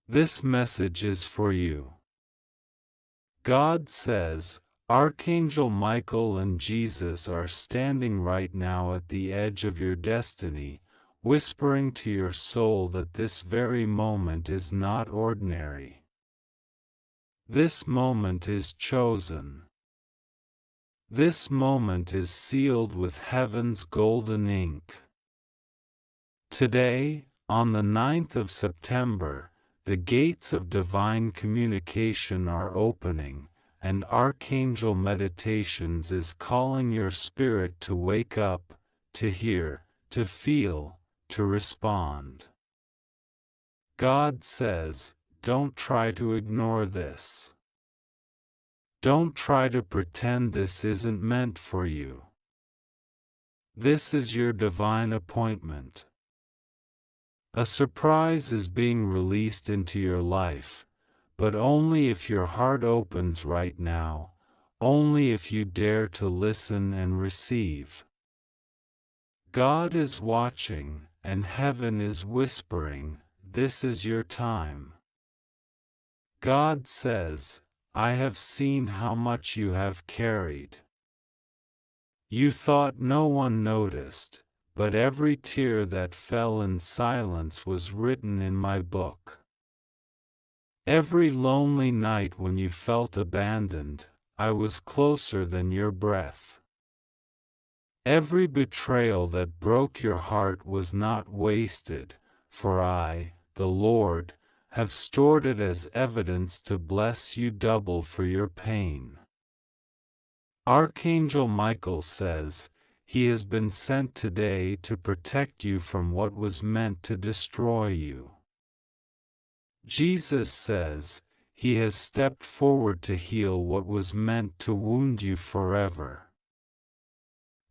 This message is for you. God says, Archangel Michael and Jesus are standing right now at the edge of your destiny, whispering to your soul that this very moment is not ordinary. This moment is chosen. This moment is sealed with heaven's golden ink. Today, on the 9th of September, the gates of divine communication are opening, and Archangel Meditations is calling your spirit to wake up, to hear, to feel, to respond. God says, don't try to ignore this. Don't try to pretend this isn't meant for you. This is your divine appointment. A surprise is being released into your life, but only if your heart opens right now, only if you dare to listen and receive. God is watching, and heaven is whispering, this is your time. God says, I have seen how much you have carried. You thought no one noticed, but every tear that fell in silence was written in my book. Every lonely night when you felt abandoned, I was closer than your breath. Every betrayal that broke your heart was not wasted, for I, the Lord, have stored it as evidence to bless you double for your pain. Archangel Michael says, he has been sent today to protect you from what was meant to destroy you. Jesus says, he has stepped forward to heal what was meant to wound you forever.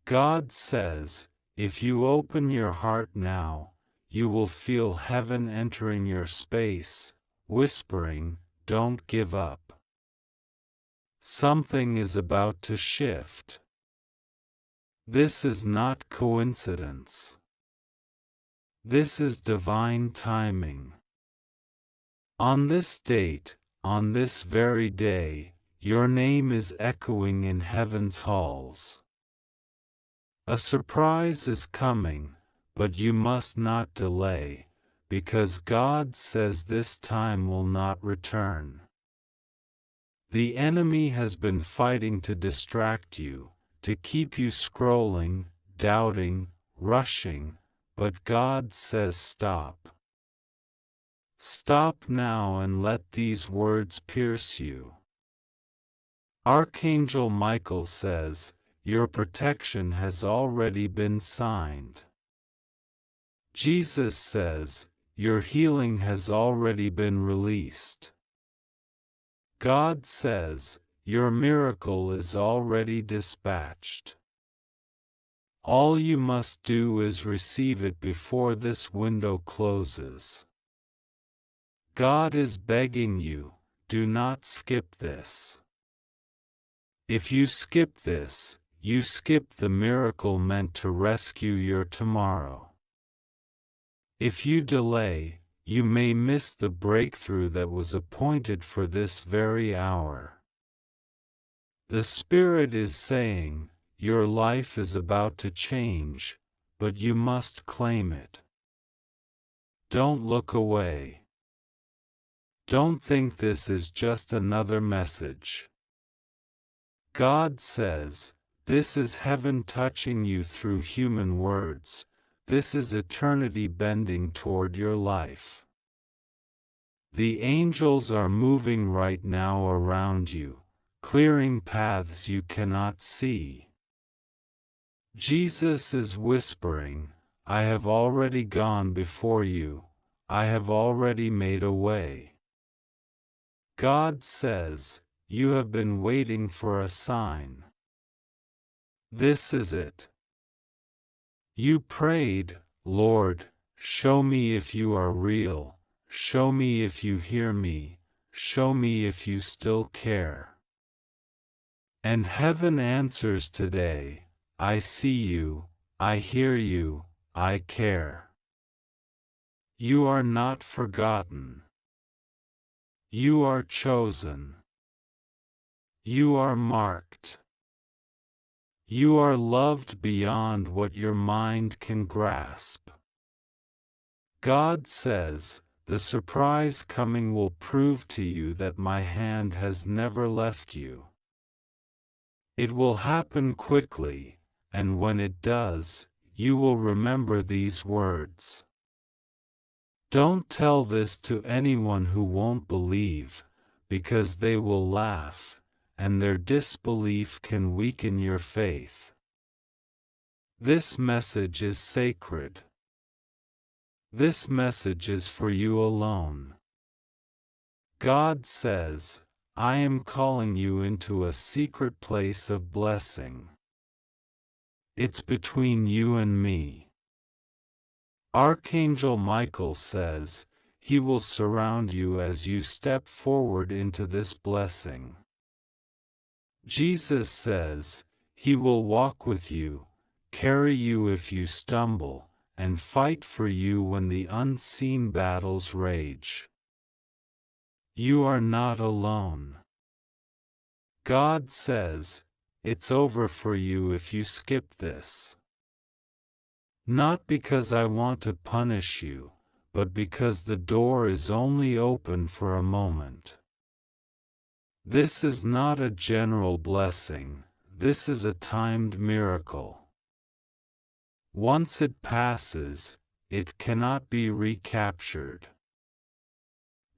God says, if you open your heart now, you will feel heaven entering your space, whispering, don't give up. Something is about to shift. This is not coincidence. This is divine timing. On this date, on this very day, your name is echoing in heaven's halls. A surprise is coming, but you must not delay, because God says this time will not return. The enemy has been fighting to distract you, to keep you scrolling, doubting, rushing, but God says stop. Stop now and let these words pierce you. Archangel Michael says, your protection has already been signed. Jesus says, your healing has already been released. God says, your miracle is already dispatched. All you must do is receive it before this window closes. God is begging you, do not skip this. If you skip this, you skip the miracle meant to rescue your tomorrow. If you delay, you may miss the breakthrough that was appointed for this very hour. The Spirit is saying, your life is about to change, but you must claim it. Don't look away. Don't think this is just another message. God says, this is heaven touching you through human words. This is eternity bending toward your life. The angels are moving right now around you, clearing paths you cannot see. Jesus is whispering, I have already gone before you, I have already made a way. God says, you have been waiting for a sign. This is it. You prayed, Lord, show me if you are real, show me if you hear me, show me if you still care. And heaven answers today, I see you, I hear you, I care. You are not forgotten. You are chosen. You are marked. You are loved beyond what your mind can grasp. God says, the surprise coming will prove to you that my hand has never left you. It will happen quickly, and when it does, you will remember these words. Don't tell this to anyone who won't believe, because they will laugh, and their disbelief can weaken your faith. This message is sacred. This message is for you alone. God says, I am calling you into a secret place of blessing. It's between you and me. Archangel Michael says, he will surround you as you step forward into this blessing. Jesus says, he will walk with you, carry you if you stumble, and fight for you when the unseen battles rage. You are not alone. God says, it's over for you if you skip this. Not because I want to punish you, but because the door is only open for a moment. This is not a general blessing, this is a timed miracle. Once it passes, it cannot be recaptured.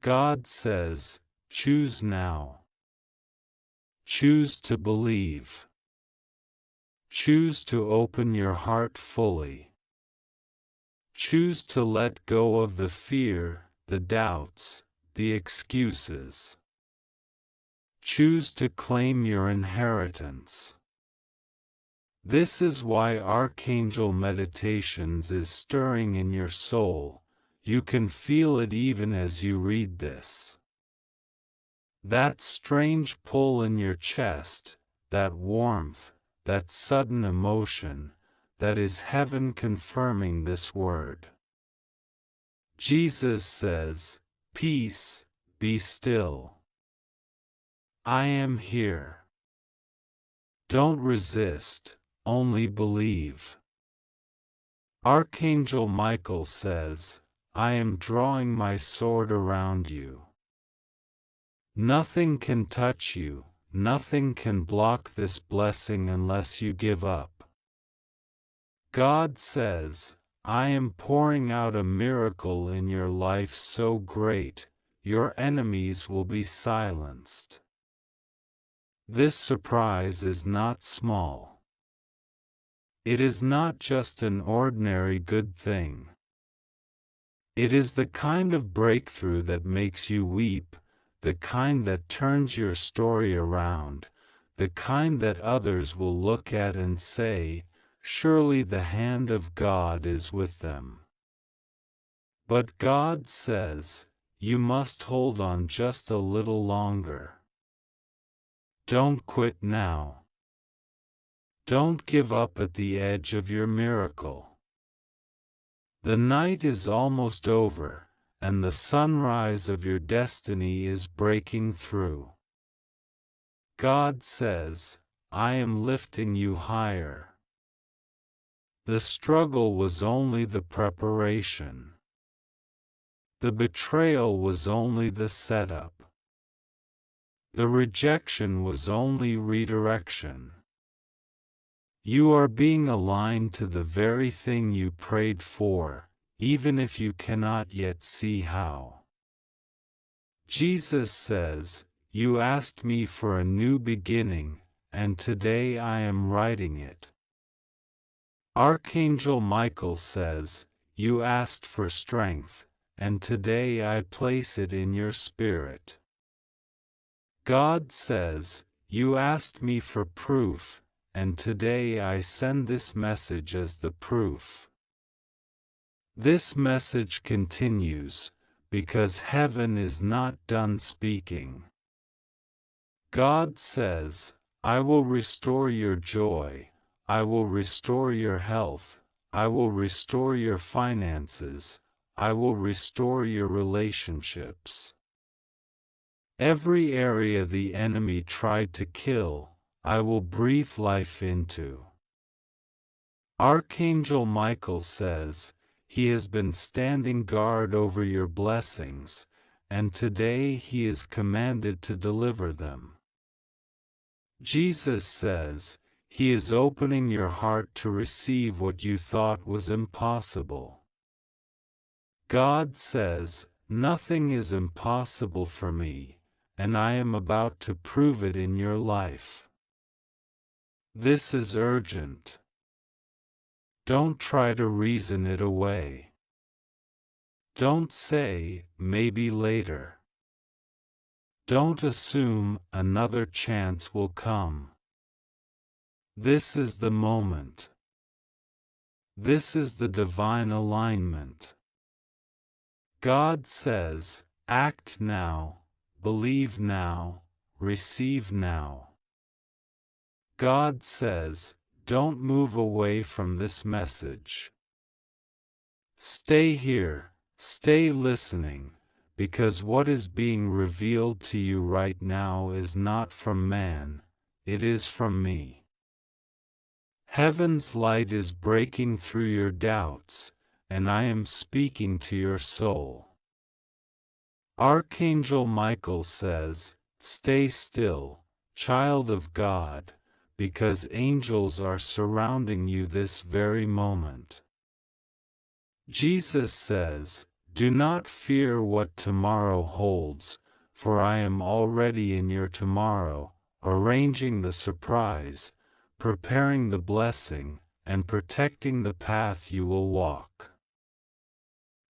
God says, choose now. Choose to believe. Choose to open your heart fully. Choose to let go of the fear, the doubts, the excuses. Choose to claim your inheritance. This is why Archangel Meditations is stirring in your soul. You can feel it even as you read this. That strange pull in your chest, that warmth, that sudden emotion, that is heaven confirming this word. Jesus says, peace, be still. I am here. Don't resist, only believe. Archangel Michael says, I am drawing my sword around you. Nothing can touch you, nothing can block this blessing unless you give up. God says, I am pouring out a miracle in your life so great, your enemies will be silenced. This surprise is not small. It is not just an ordinary good thing. It is the kind of breakthrough that makes you weep, the kind that turns your story around, the kind that others will look at and say, surely the hand of God is with them. But God says, you must hold on just a little longer. Don't quit now. Don't give up at the edge of your miracle. The night is almost over, and the sunrise of your destiny is breaking through. God says, I am lifting you higher. The struggle was only the preparation. The betrayal was only the setup. The rejection was only redirection. You are being aligned to the very thing you prayed for, even if you cannot yet see how. Jesus says, you asked me for a new beginning, and today I am writing it. Archangel Michael says, you asked for strength, and today I place it in your spirit. God says, you asked me for proof, and today I send this message as the proof. This message continues, because heaven is not done speaking. God says, I will restore your joy, I will restore your health, I will restore your finances, I will restore your relationships. Every area the enemy tried to kill, I will breathe life into. Archangel Michael says, he has been standing guard over your blessings, and today he is commanded to deliver them. Jesus says, he is opening your heart to receive what you thought was impossible. God says, nothing is impossible for me, and I am about to prove it in your life. This is urgent. Don't try to reason it away. Don't say, maybe later. Don't assume another chance will come. This is the moment. This is the divine alignment. God says, act now, believe now, receive now. God says, don't move away from this message. Stay here, stay listening, because what is being revealed to you right now is not from man, it is from me. Heaven's light is breaking through your doubts, and I am speaking to your soul. Archangel Michael says, stay still, child of God, because angels are surrounding you this very moment. Jesus says, do not fear what tomorrow holds, for I am already in your tomorrow, arranging the surprise, preparing the blessing, and protecting the path you will walk.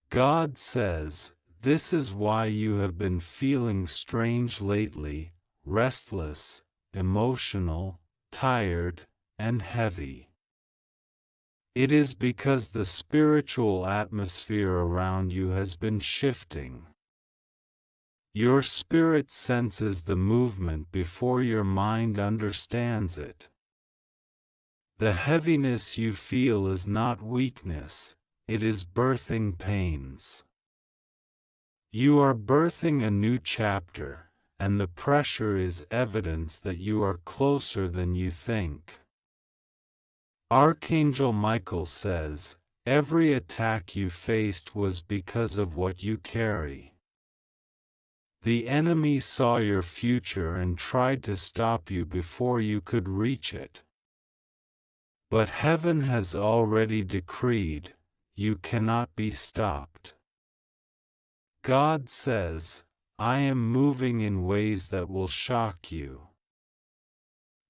God says, this is why you have been feeling strange lately, restless, emotional, tired, and heavy. It is because the spiritual atmosphere around you has been shifting. Your spirit senses the movement before your mind understands it. The heaviness you feel is not weakness, it is birthing pains. You are birthing a new chapter, and the pressure is evidence that you are closer than you think. Archangel Michael says, every attack you faced was because of what you carry. The enemy saw your future and tried to stop you before you could reach it. But heaven has already decreed, you cannot be stopped. God says, I am moving in ways that will shock you.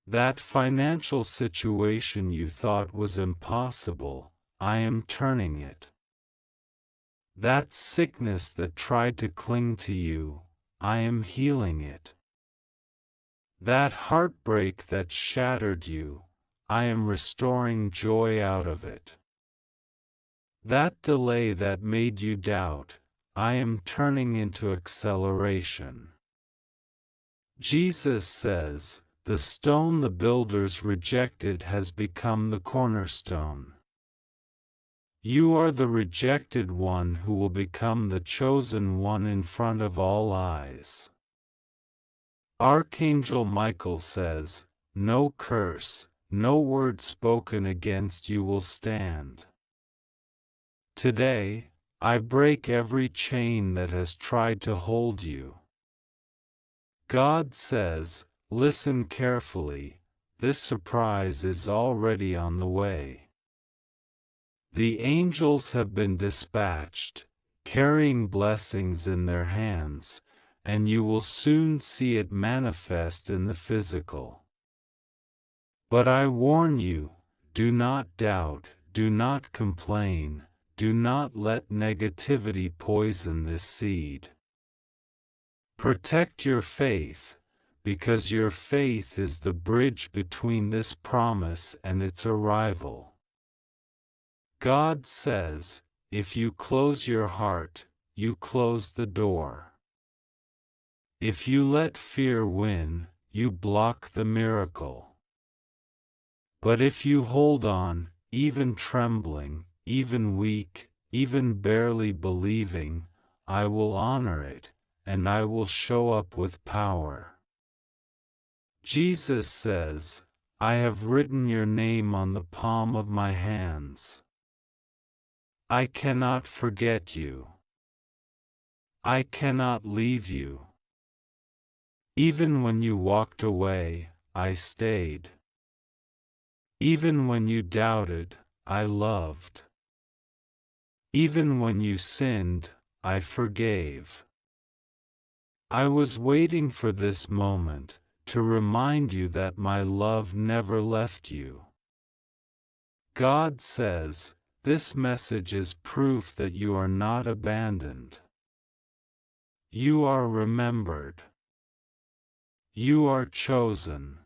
That financial situation you thought was impossible, I am turning it. That sickness that tried to cling to you, I am healing it. That heartbreak that shattered you, I am restoring joy out of it. That delay that made you doubt, I am turning into acceleration. Jesus says, the stone the builders rejected has become the cornerstone. You are the rejected one who will become the chosen one in front of all eyes. Archangel Michael says, no curse, no word spoken against you will stand. Today, I break every chain that has tried to hold you. God says, listen carefully, this surprise is already on the way. The angels have been dispatched, carrying blessings in their hands, and you will soon see it manifest in the physical. But I warn you, do not doubt, do not complain, do not let negativity poison this seed. Protect your faith, because your faith is the bridge between this promise and its arrival. God says, if you close your heart, you close the door. If you let fear win, you block the miracle. But if you hold on, even trembling, even weak, even barely believing, I will honor it, and I will show up with power. Jesus says, I have written your name on the palm of my hands. I cannot forget you. I cannot leave you. Even when you walked away, I stayed. Even when you doubted, I loved. Even when you sinned, I forgave. I was waiting for this moment, to remind you that my love never left you. God says, this message is proof that you are not abandoned. You are remembered. You are chosen.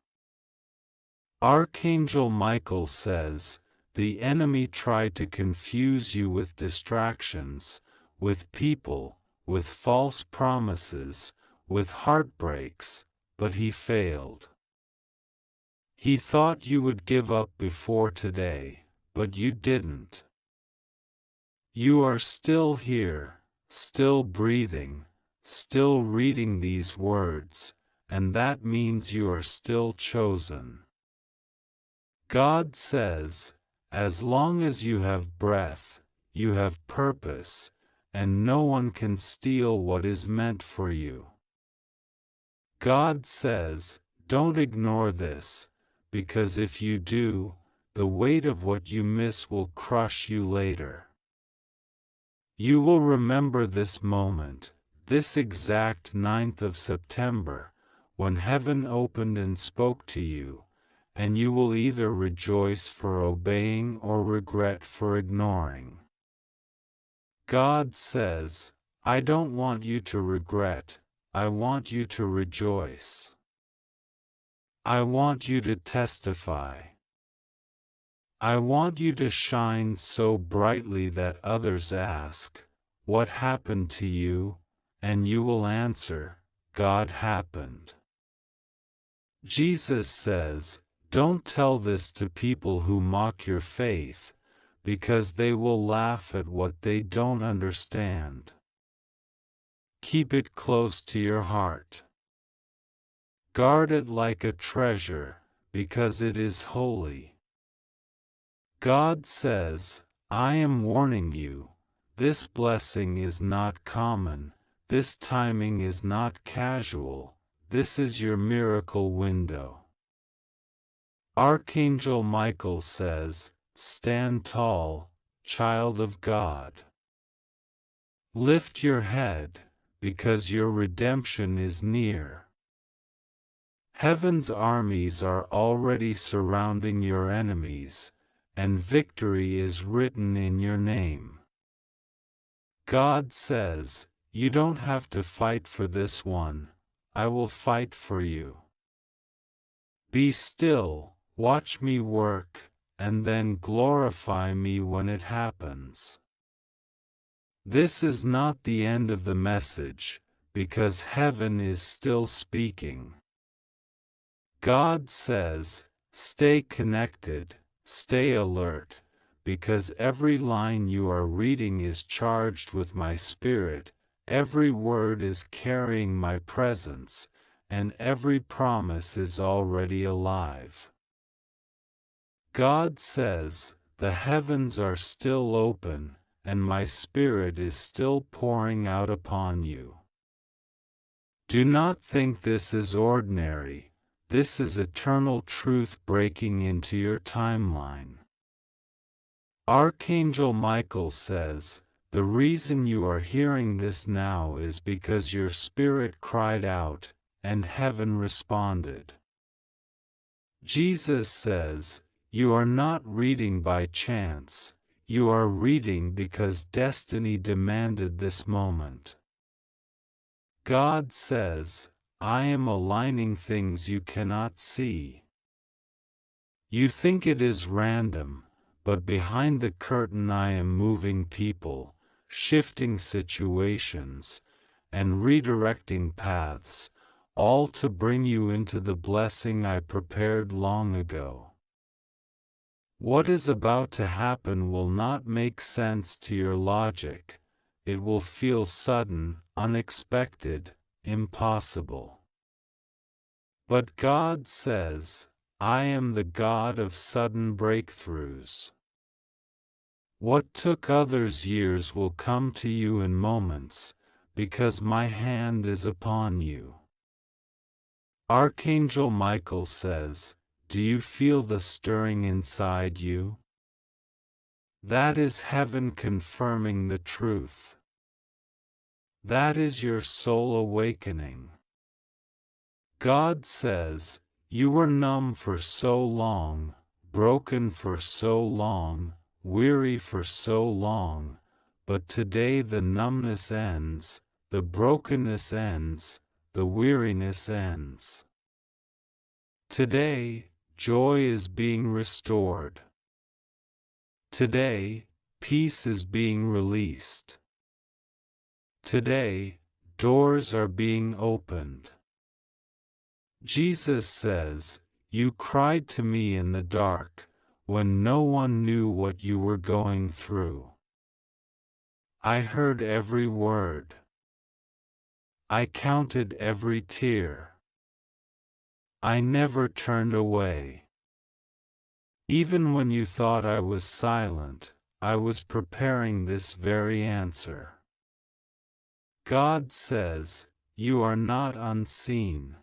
Archangel Michael says, the enemy tried to confuse you with distractions, with people, with false promises, with heartbreaks, but he failed. He thought you would give up before today, but you didn't. You are still here, still breathing, still reading these words, and that means you are still chosen. God says, as long as you have breath, you have purpose, and no one can steal what is meant for you. God says, don't ignore this, because if you do, the weight of what you miss will crush you later. You will remember this moment, this exact 9th of September, when heaven opened and spoke to you, and you will either rejoice for obeying or regret for ignoring. God says, I don't want you to regret, I want you to rejoice. I want you to testify. I want you to shine so brightly that others ask, what happened to you? And you will answer, God happened. Jesus says, don't tell this to people who mock your faith, because they will laugh at what they don't understand. Keep it close to your heart. Guard it like a treasure, because it is holy. God says, I am warning you, this blessing is not common, this timing is not casual, this is your miracle window. Archangel Michael says, stand tall, child of God. Lift your head, because your redemption is near. Heaven's armies are already surrounding your enemies, and victory is written in your name. God says, you don't have to fight for this one, I will fight for you. Be still, watch me work, and then glorify me when it happens. This is not the end of the message, because heaven is still speaking. God says, stay connected, stay alert, because every line you are reading is charged with my spirit, every word is carrying my presence, and every promise is already alive. God says, the heavens are still open, and my spirit is still pouring out upon you. Do not think this is ordinary, this is eternal truth breaking into your timeline. Archangel Michael says, the reason you are hearing this now is because your spirit cried out, and heaven responded. Jesus says, you are not reading by chance, you are reading because destiny demanded this moment. God says, I am aligning things you cannot see. You think it is random, but behind the curtain I am moving people, shifting situations, and redirecting paths, all to bring you into the blessing I prepared long ago. What is about to happen will not make sense to your logic, it will feel sudden, unexpected, impossible. But God says, I am the God of sudden breakthroughs. What took others years will come to you in moments, because my hand is upon you. Archangel Michael says, do you feel the stirring inside you? That is heaven confirming the truth. That is your soul awakening. God says, you were numb for so long, broken for so long, weary for so long, but today the numbness ends, the brokenness ends, the weariness ends. Today, joy is being restored. Today, peace is being released. Today, doors are being opened. Jesus says, you cried to me in the dark, when no one knew what you were going through. I heard every word. I counted every tear. I never turned away. Even when you thought I was silent, I was preparing this very answer. God says, you are not unseen.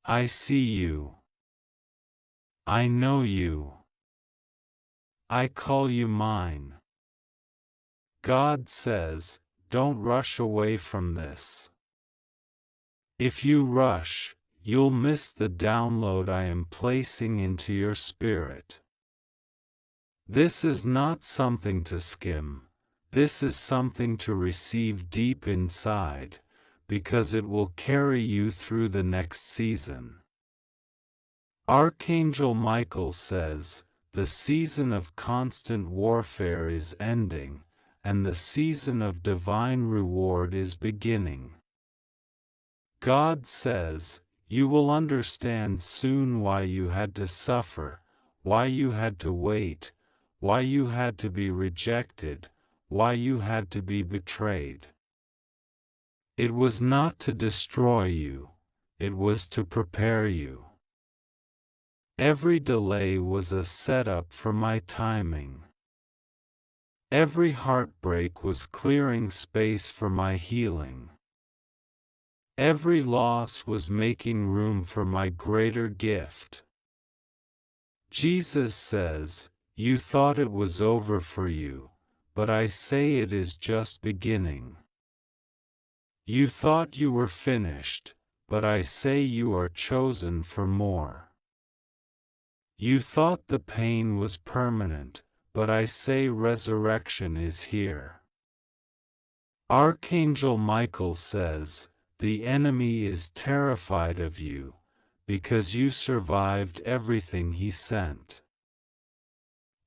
I see you. I know you. I call you mine. God says, don't rush away from this. If you rush, you'll miss the download I am placing into your spirit. This is not something to skim. This is something to receive deep inside, because it will carry you through the next season. Archangel Michael says, the season of constant warfare is ending, and the season of divine reward is beginning. God says, you will understand soon why you had to suffer, why you had to wait, why you had to be rejected, why you had to be betrayed. It was not to destroy you, it was to prepare you. Every delay was a setup for my timing. Every heartbreak was clearing space for my healing. Every loss was making room for my greater gift. Jesus says, you thought it was over for you, but I say it is just beginning. You thought you were finished, but I say you are chosen for more. You thought the pain was permanent, but I say resurrection is here. Archangel Michael says, the enemy is terrified of you, because you survived everything he sent.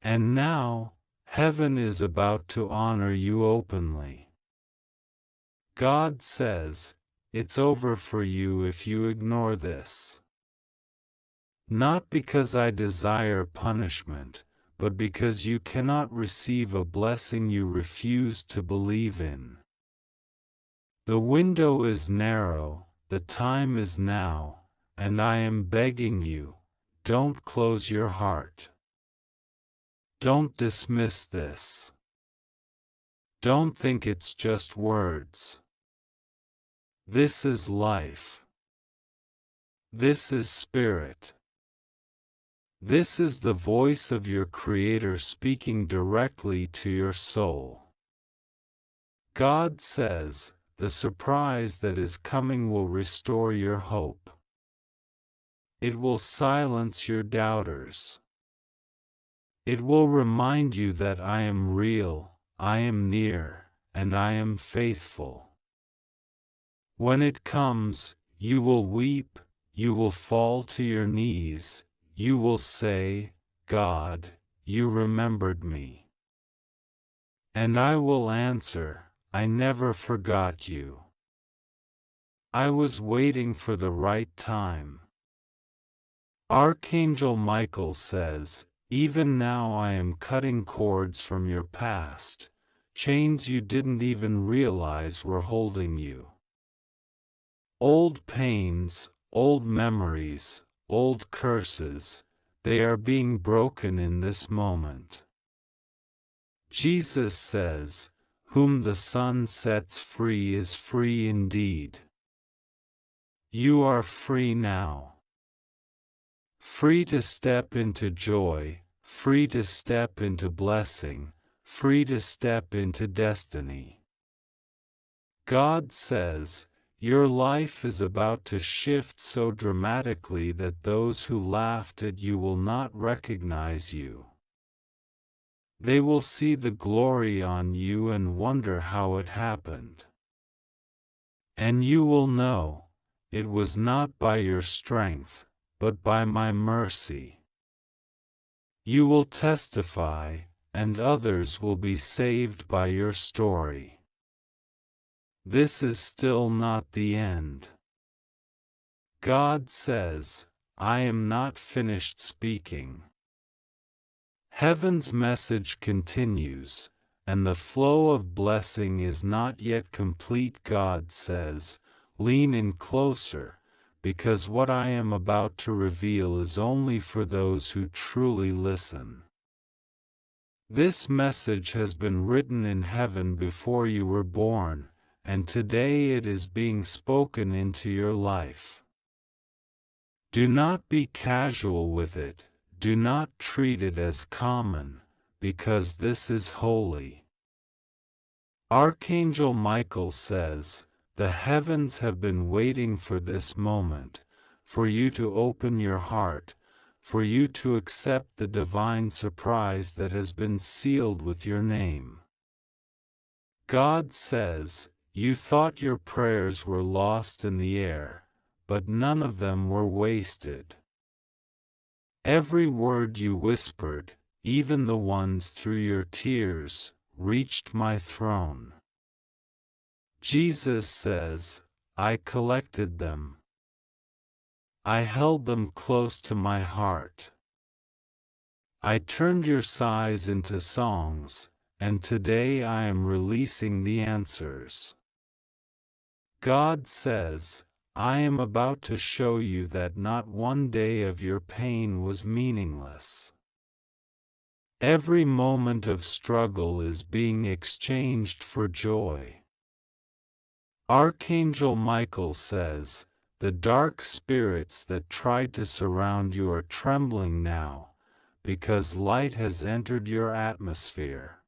And now, heaven is about to honor you openly. God says, it's over for you if you ignore this. Not because I desire punishment, but because you cannot receive a blessing you refuse to believe in. The window is narrow, the time is now, and I am begging you, don't close your heart. Don't dismiss this. Don't think it's just words. This is life. This is spirit. This is the voice of your Creator speaking directly to your soul. God says, the surprise that is coming will restore your hope. It will silence your doubters. It will remind you that I am real, I am near, and I am faithful. When it comes, you will weep, you will fall to your knees, you will say, God, you remembered me. And I will answer, I never forgot you. I was waiting for the right time. Archangel Michael says, even now I am cutting cords from your past, chains you didn't even realize were holding you. Old pains, old memories, old curses, they are being broken in this moment. Jesus says, "Whom the Son sets free is free indeed." You are free now. Free to step into joy, free to step into blessing, free to step into destiny. God says, your life is about to shift so dramatically that those who laughed at you will not recognize you. They will see the glory on you and wonder how it happened. And you will know, it was not by your strength, but by my mercy. You will testify, and others will be saved by your story. This is still not the end. God says, I am not finished speaking. Heaven's message continues, and the flow of blessing is not yet complete. God says, lean in closer, because what I am about to reveal is only for those who truly listen. This message has been written in heaven before you were born, and today it is being spoken into your life. Do not be casual with it, do not treat it as common, because this is holy. Archangel Michael says, the heavens have been waiting for this moment, for you to open your heart, for you to accept the divine surprise that has been sealed with your name. God says, you thought your prayers were lost in the air, but none of them were wasted. Every word you whispered, even the ones through your tears, reached my throne. Jesus says, I collected them. I held them close to my heart. I turned your sighs into songs, and today I am releasing the answers. God says, I am about to show you that not one day of your pain was meaningless. Every moment of struggle is being exchanged for joy. Archangel Michael says, the dark spirits that tried to surround you are trembling now, because light has entered your atmosphere.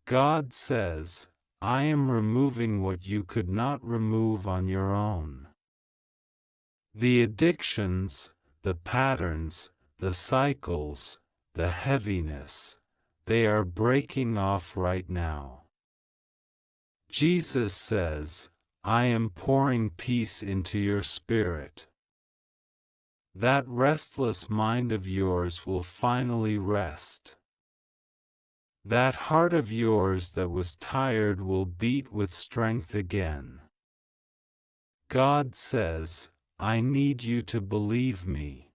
God says, I am removing what you could not remove on your own. The addictions, the patterns, the cycles, the heaviness, they are breaking off right now. Jesus says, I am pouring peace into your spirit. That restless mind of yours will finally rest. That heart of yours that was tired will beat with strength again. God says, I need you to believe me.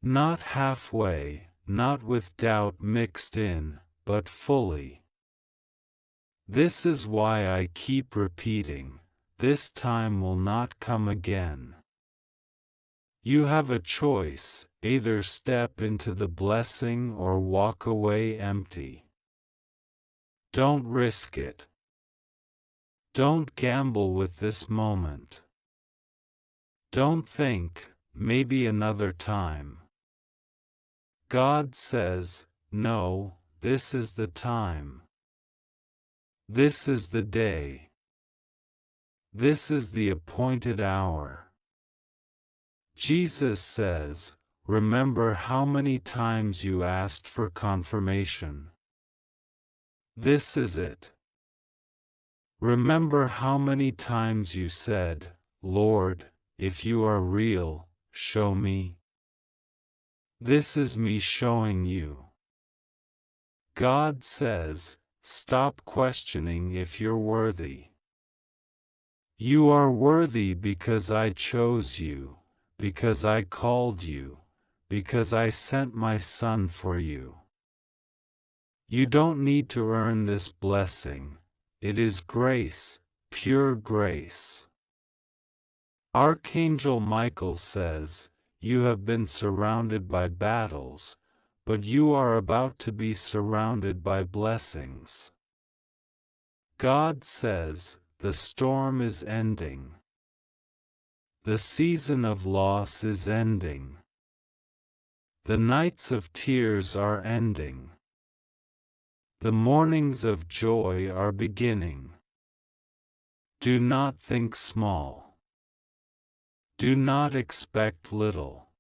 Not halfway, not with doubt mixed in, but fully. This is why I keep repeating, this time will not come again. You have a choice, either step into the blessing or walk away empty. Don't risk it. Don't gamble with this moment. Don't think, maybe another time. God says, no, this is the time. This is the day. This is the appointed hour. Jesus says, remember how many times you asked for confirmation. This is it. Remember how many times you said, Lord, if you are real, show me. This is me showing you. God says, stop questioning if you're worthy. You are worthy because I chose you, because I called you, because I sent my Son for you. You don't need to earn this blessing. It is grace, pure grace. Archangel Michael says, "You have been surrounded by battles, but you are about to be surrounded by blessings." God says, "The storm is ending. The season of loss is ending. The nights of tears are ending. The mornings of joy are beginning." Do not think small. Do not expect little.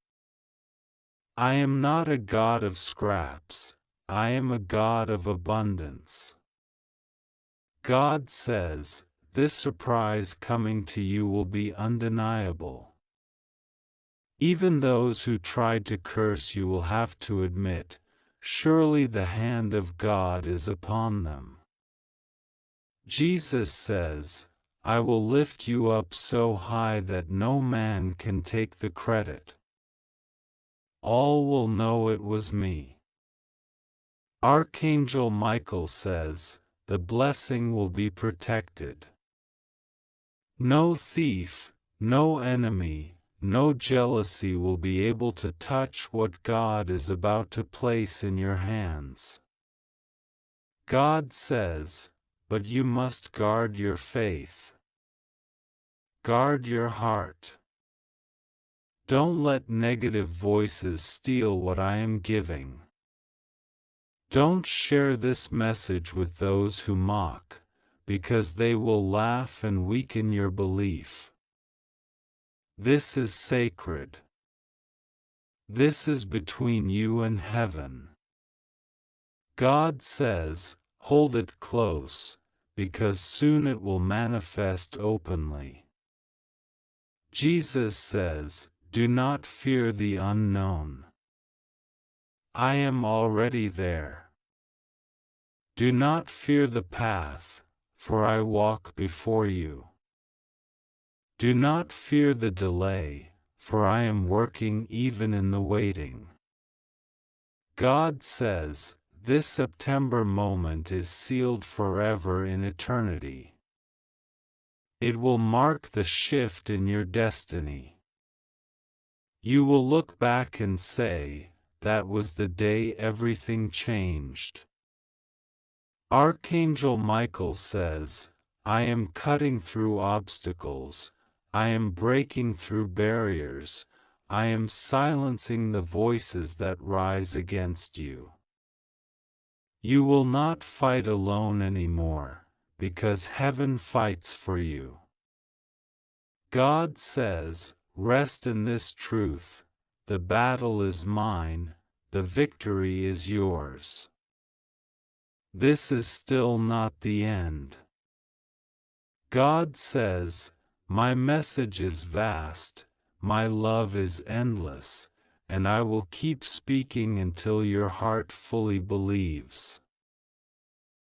I am not a God of scraps, I am a God of abundance. God says, this surprise coming to you will be undeniable. Even those who tried to curse you will have to admit, surely the hand of God is upon them. Jesus says, "I will lift you up so high that no man can take the credit. All will know it was me." Archangel Michael says, the blessing will be protected. No thief, no enemy, no jealousy will be able to touch what God is about to place in your hands. God says, but you must guard your faith. Guard your heart. Don't let negative voices steal what I am giving. Don't share this message with those who mock, because they will laugh and weaken your belief. This is sacred. This is between you and heaven. God says, hold it close, because soon it will manifest openly. Jesus says, do not fear the unknown. I am already there. Do not fear the path, for I walk before you. Do not fear the delay, for I am working even in the waiting. God says, this September moment is sealed forever in eternity. It will mark the shift in your destiny. You will look back and say, that was the day everything changed. Archangel Michael says, I am cutting through obstacles, I am breaking through barriers, I am silencing the voices that rise against you. You will not fight alone anymore, because heaven fights for you. God says, rest in this truth, the battle is mine, the victory is yours. This is still not the end. God says, my message is vast, my love is endless, and I will keep speaking until your heart fully believes.